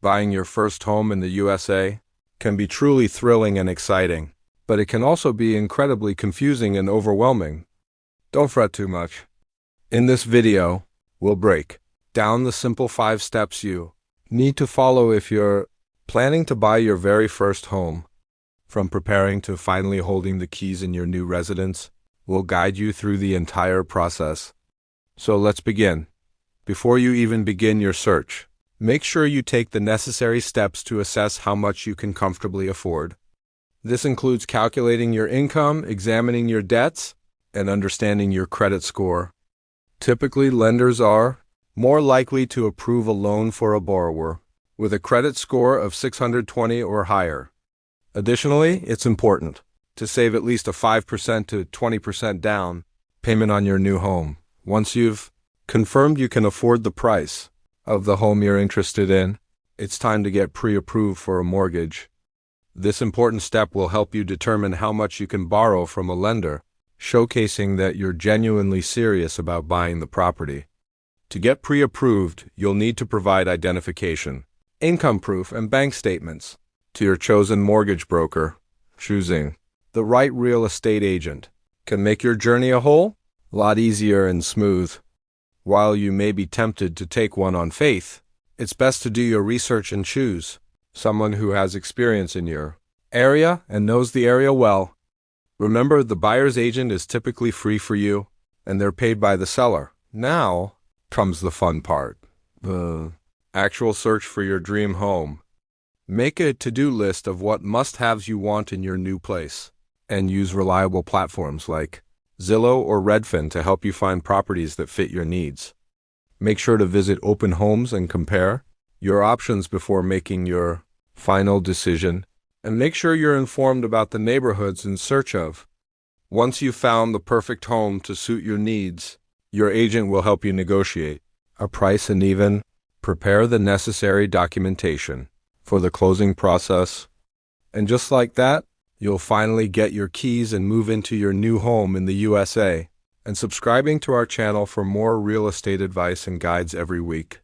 Buying your first home in the USA can be truly thrilling and exciting, but it can also be incredibly confusing and overwhelming. Don't fret too much. In this video, we'll break down the simple 5 steps you need to follow if you're planning to buy your very first home. From preparing to finally holding the keys in your new residence, we'll guide you through the entire process. So let's begin. Before you even begin your search, make sure you take the necessary steps to assess how much you can comfortably afford. This includes calculating your income, examining your debts, and understanding your credit score. Typically, lenders are more likely to approve a loan for a borrower with a credit score of 620 or higher. Additionally, it's important to save at least a 5% to 20% down payment on your new home. Once you've confirmed you can afford the price of the home you're interested in, it's time to get pre-approved for a mortgage. This important step will help you determine how much you can borrow from a lender, showcasing that you're genuinely serious about buying the property. To get pre-approved, you'll need to provide identification, income proof, and bank statements to your chosen mortgage broker. Choosing the right real estate agent can make your journey a whole lot easier and smooth. While you may be tempted to take one on faith, it's best to do your research and choose someone who has experience in your area and knows the area well. Remember, the buyer's agent is typically free for you, and they're paid by the seller. Now comes the fun part, the actual search for your dream home. Make a to-do list of what must-haves you want in your new place, and use reliable platforms like Zillow or Redfin to help you find properties that fit your needs. Make sure to visit open homes and compare your options before making your final decision, and make sure you're informed about the neighborhoods in search of. Once you've found the perfect home to suit your needs, your agent will help you negotiate a price and even prepare the necessary documentation for the closing process. And just like that, you'll finally get your keys and move into your new home in the USA. And subscribing to our channel for more real estate advice and guides every week.